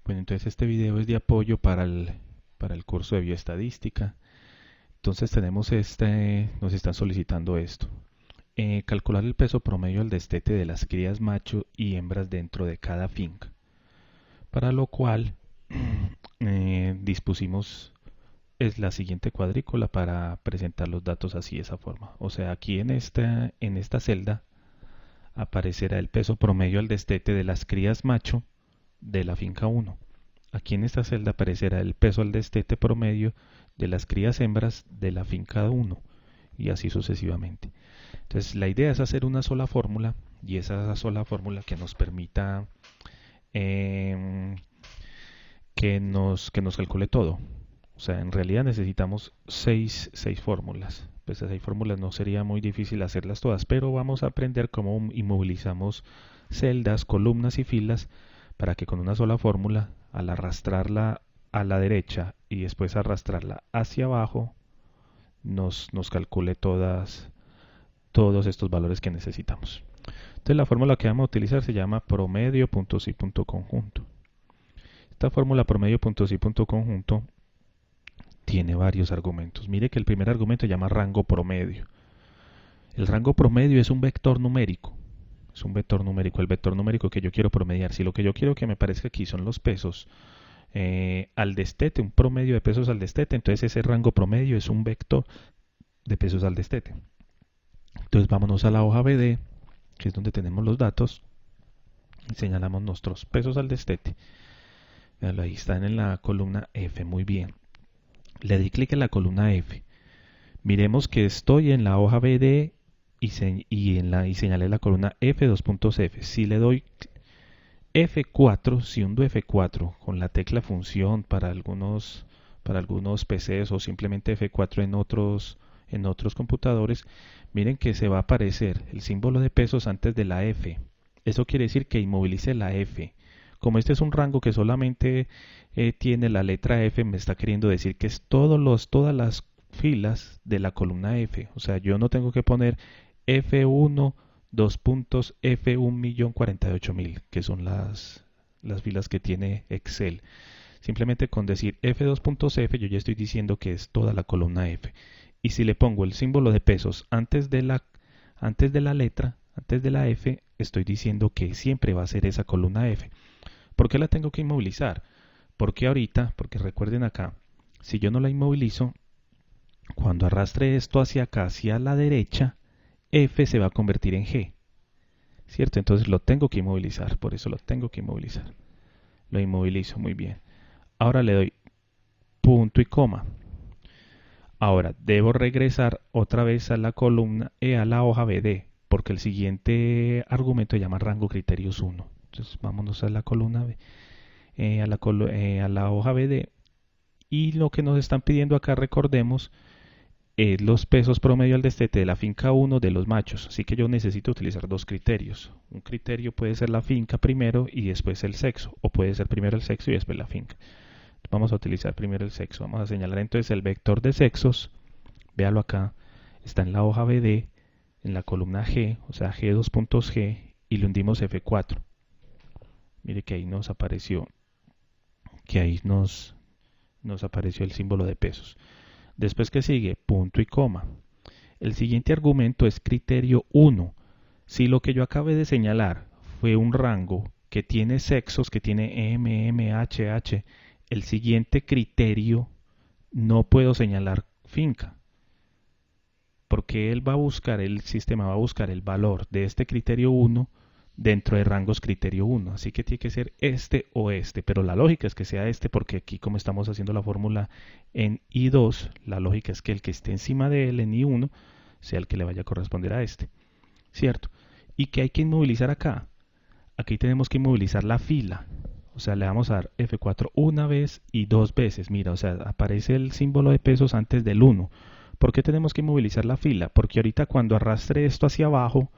Bueno, entonces este video es de apoyo para el curso de bioestadística. Entonces nos están solicitando esto. Calcular el peso promedio al destete de las crías macho y hembras dentro de cada finca. Para lo cual dispusimos es la siguiente cuadrícula para presentar los datos así de esa forma. O sea, aquí en esta celda aparecerá el peso promedio al destete de las crías macho de la finca 1. Aquí en esta celda aparecerá el peso al destete promedio de las crías hembras de la finca 1 y así sucesivamente. Entonces la idea es hacer una sola fórmula y esa sola fórmula que nos permita eh, que nos calcule todo. O sea, en realidad necesitamos seis fórmulas. Pues esas 6 fórmulas no sería muy difícil hacerlas todas, pero vamos a aprender cómo inmovilizamos celdas, columnas y filas para que con una sola fórmula, al arrastrarla a la derecha y después arrastrarla hacia abajo, nos calcule todos estos valores que necesitamos. Entonces la fórmula que vamos a utilizar se llama promedio.si.conjunto. Esta fórmula promedio.si.conjunto tiene varios argumentos. Mire que el primer argumento se llama rango promedio. El rango promedio es un vector numérico. Es un vector numérico, el vector numérico que yo quiero promediar. Si lo que yo quiero que me parezca aquí son los pesos al destete, un promedio de pesos al destete, entonces ese rango promedio es un vector de pesos al destete. Entonces vámonos a la hoja BD, que es donde tenemos los datos, y señalamos nuestros pesos al destete. Ahí están en la columna F, muy bien. Le di clic en la columna F. Miremos que estoy en la hoja BD y señalé la columna F, 2.f. Si le doy F4, si hundo F4 con la tecla función para algunos PCs o simplemente F4 en otros computadores, miren que se va a aparecer el símbolo de pesos antes de la F. Eso quiere decir que inmovilice la F. Como este es un rango que solamente tiene la letra F, me está queriendo decir que es todas las filas de la columna F. O sea, yo no tengo que poner F1, dos puntos, F1.048.000, que son las filas que tiene Excel. Simplemente con decir F2.f yo ya estoy diciendo que es toda la columna F. Y si le pongo el símbolo de pesos antes de la letra, antes de la F, estoy diciendo que siempre va a ser esa columna F. ¿Por qué la tengo que inmovilizar? Porque recuerden acá, si yo no la inmovilizo, cuando arrastre esto hacia acá, hacia la derecha, F se va a convertir en G. ¿Cierto? Entonces lo tengo que inmovilizar, por eso lo tengo que inmovilizar. Lo inmovilizo, muy bien. Ahora le doy punto y coma. Ahora debo regresar otra vez a la columna a la hoja BD, porque el siguiente argumento se llama rango criterios 1. Entonces vámonos a la columna B, a la hoja BD, y lo que nos están pidiendo acá, recordemos, es los pesos promedio al destete de la finca 1 de los machos. Así que yo necesito utilizar dos criterios. Un criterio puede ser la finca primero y después el sexo, o puede ser primero el sexo y después la finca. Vamos a utilizar primero el sexo. Vamos a señalar entonces el vector de sexos. Véalo acá. Está en la hoja BD, en la columna G, o sea G 2.G, y le hundimos F4. Mire que ahí nos apareció, nos apareció el símbolo de pesos. Después que sigue, punto y coma. El siguiente argumento es criterio 1. Si lo que yo acabé de señalar fue un rango que tiene sexos, que tiene M, M, H, H, el siguiente criterio no puedo señalar finca, porque el sistema va a buscar el valor de este criterio 1 dentro de rangos criterio 1. Así que tiene que ser este o este, pero la lógica es que sea este, porque aquí como estamos haciendo la fórmula en I2, la lógica es que el que esté encima de él en I1 sea el que le vaya a corresponder a este, ¿cierto? ¿Y qué hay que inmovilizar acá? Aquí tenemos que inmovilizar la fila. O sea, le vamos a dar F4 una vez y dos veces. Mira, o sea, aparece el símbolo de pesos antes del 1. ¿Por qué tenemos que inmovilizar la fila? Porque ahorita cuando arrastre esto hacia abajo,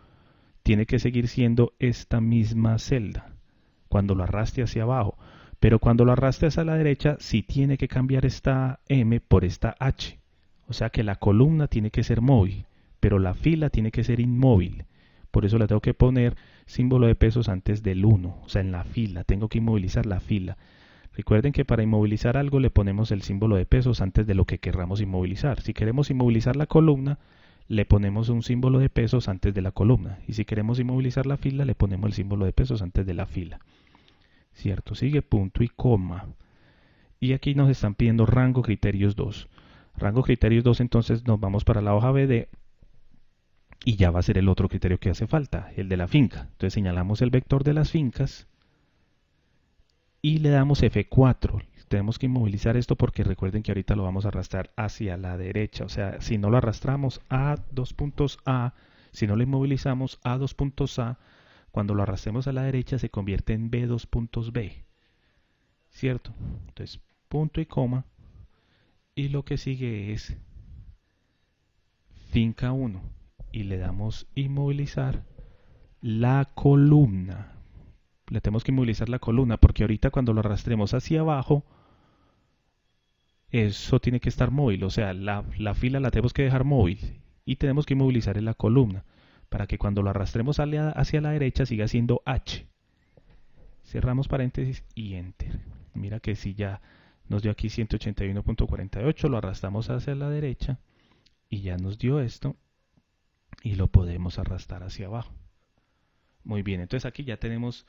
tiene que seguir siendo esta misma celda. Cuando lo arrastre hacia abajo. Pero cuando lo arrastre hacia la derecha, sí tiene que cambiar esta M por esta H. O sea que la columna tiene que ser móvil, pero la fila tiene que ser inmóvil. Por eso le tengo que poner símbolo de pesos antes del 1, o sea, en la fila, tengo que inmovilizar la fila. Recuerden que para inmovilizar algo le ponemos el símbolo de pesos antes de lo que querramos inmovilizar. Si queremos inmovilizar la columna, le ponemos un símbolo de pesos antes de la columna. Y si queremos inmovilizar la fila, le ponemos el símbolo de pesos antes de la fila. ¿Cierto? Sigue punto y coma. Y aquí nos están pidiendo rango criterios 2. Rango criterios 2, entonces nos vamos para la hoja BD y ya va a ser el otro criterio que hace falta, el de la finca. Entonces señalamos el vector de las fincas y le damos F4. Tenemos que inmovilizar esto porque recuerden que ahorita lo vamos a arrastrar hacia la derecha. O sea, si no lo arrastramos a dos puntos A, si no lo inmovilizamos a dos puntos A, cuando lo arrastremos a la derecha se convierte en B2 puntos B. ¿Cierto? Entonces, punto y coma. Y lo que sigue es finca 1. Y le damos inmovilizar la columna. Le tenemos que inmovilizar la columna porque ahorita cuando lo arrastremos hacia abajo, eso tiene que estar móvil. O sea, la fila la tenemos que dejar móvil. Y tenemos que inmovilizar en la columna para que cuando lo arrastremos hacia la derecha siga siendo H. Cerramos paréntesis y Enter. Mira que si ya nos dio aquí 181.48, lo arrastramos hacia la derecha y ya nos dio esto y lo podemos arrastrar hacia abajo. Muy bien, entonces aquí ya tenemos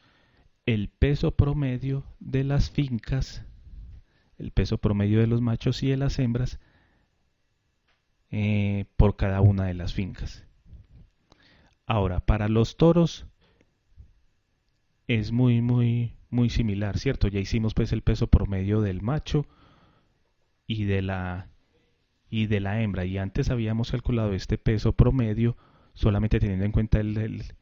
el peso promedio de las fincas, el peso promedio de los machos y de las hembras por cada una de las fincas. Ahora, para los toros es muy similar, ¿cierto? Ya hicimos pues el peso promedio del macho y de la hembra, y antes habíamos calculado este peso promedio solamente teniendo en cuenta el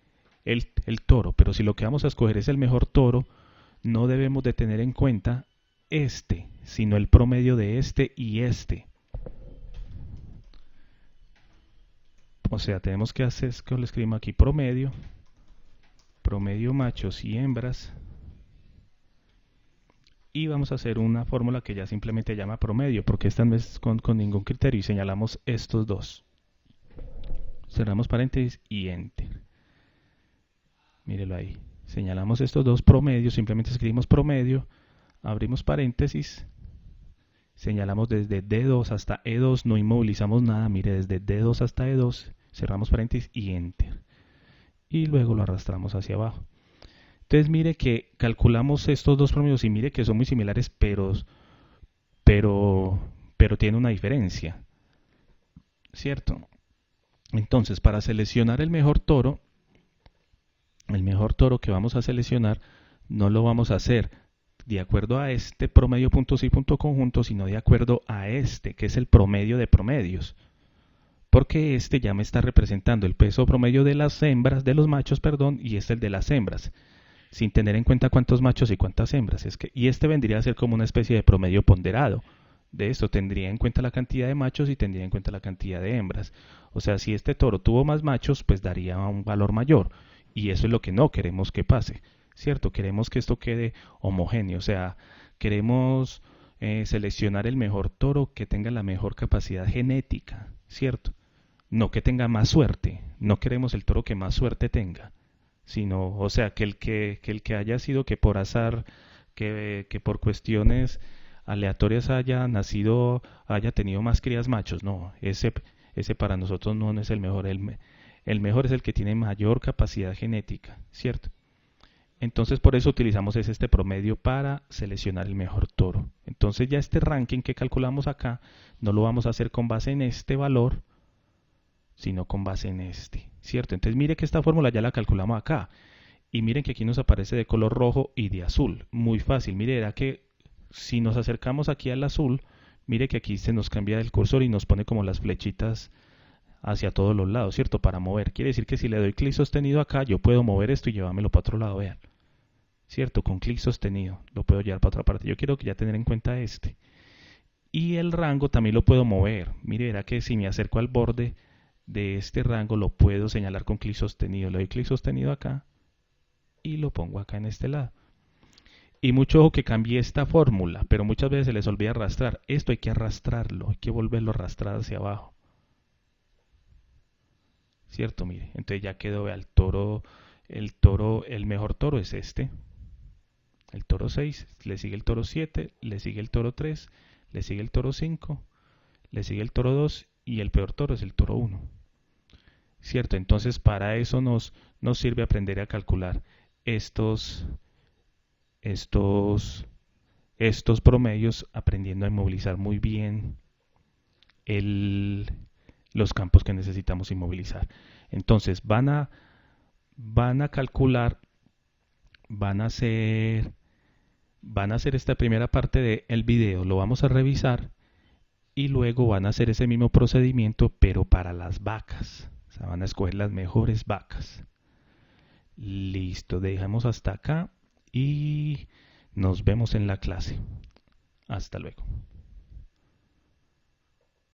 toro, pero si lo que vamos a escoger es el mejor toro, no debemos de tener en cuenta este, sino el promedio de este y este. O sea, tenemos que hacer, que lo escribimos aquí, promedio machos y hembras, y vamos a hacer una fórmula que ya simplemente llama promedio, porque esta no es con ningún criterio, y señalamos estos dos. Cerramos paréntesis y Enter. Mírelo ahí. Señalamos estos dos promedios, simplemente escribimos promedio, abrimos paréntesis, señalamos desde D2 hasta E2, no inmovilizamos nada, mire, desde D2 hasta E2, cerramos paréntesis y Enter. Y luego lo arrastramos hacia abajo. Entonces mire que calculamos estos dos promedios y mire que son muy similares, pero tiene una diferencia, ¿cierto? Entonces, para seleccionar el mejor toro que vamos a seleccionar, no lo vamos a hacer de acuerdo a este promedio punto sí punto conjunto, sino de acuerdo a este, que es el promedio de promedios. Porque este ya me está representando el peso promedio de las hembras, de los machos, perdón, y este el de las hembras, sin tener en cuenta cuántos machos y cuántas hembras. Y este vendría a ser como una especie de promedio ponderado. De esto tendría en cuenta la cantidad de machos y tendría en cuenta la cantidad de hembras. O sea, si este toro tuvo más machos, pues daría un valor mayor. Y eso es lo que no queremos que pase, ¿cierto? Queremos que esto quede homogéneo. O sea, queremos seleccionar el mejor toro que tenga la mejor capacidad genética, ¿cierto? No que tenga más suerte. No queremos el toro que más suerte tenga, sino, o sea, que el que haya sido que por azar, que por cuestiones aleatorias haya nacido, haya tenido más crías machos. No, ese para nosotros no es el mejor. El mejor es el que tiene mayor capacidad genética, ¿cierto? Entonces por eso utilizamos este promedio para seleccionar el mejor toro. Entonces ya este ranking que calculamos acá no lo vamos a hacer con base en este valor, sino con base en este, ¿cierto? Entonces mire que esta fórmula ya la calculamos acá. Y miren que aquí nos aparece de color rojo y de azul. Muy fácil. Mire, era que si nos acercamos aquí al azul, mire que aquí se nos cambia el cursor y nos pone como las flechitas hacia todos los lados, ¿cierto? Para mover. Quiere decir que si le doy clic sostenido acá, yo puedo mover esto y llevármelo para otro lado, vean. ¿Cierto? Con clic sostenido lo puedo llevar para otra parte. Yo quiero que ya tener en cuenta este. Y el rango también lo puedo mover. Mire, verá que si me acerco al borde de este rango, lo puedo señalar con clic sostenido. Le doy clic sostenido acá y lo pongo acá en este lado. Y mucho ojo que cambié esta fórmula, pero muchas veces se les olvida arrastrar. Esto hay que arrastrarlo, hay que volverlo a arrastrar hacia abajo. ¿Cierto? Mire, entonces ya quedó, vea, el mejor toro es este. el toro 6, le sigue el toro 7, le sigue el toro 3, le sigue el toro 5, le sigue el toro 2 y el peor toro es el toro 1. ¿Cierto? Entonces para eso nos sirve aprender a calcular estos, estos, estos promedios, aprendiendo a inmovilizar muy bien el, los campos que necesitamos inmovilizar. Entonces van a calcular, van a hacer, van a hacer esta primera parte del video, lo vamos a revisar y luego van a hacer ese mismo procedimiento, pero para las vacas. O sea, van a escoger las mejores vacas. Listo, dejamos hasta acá y nos vemos en la clase. Hasta luego.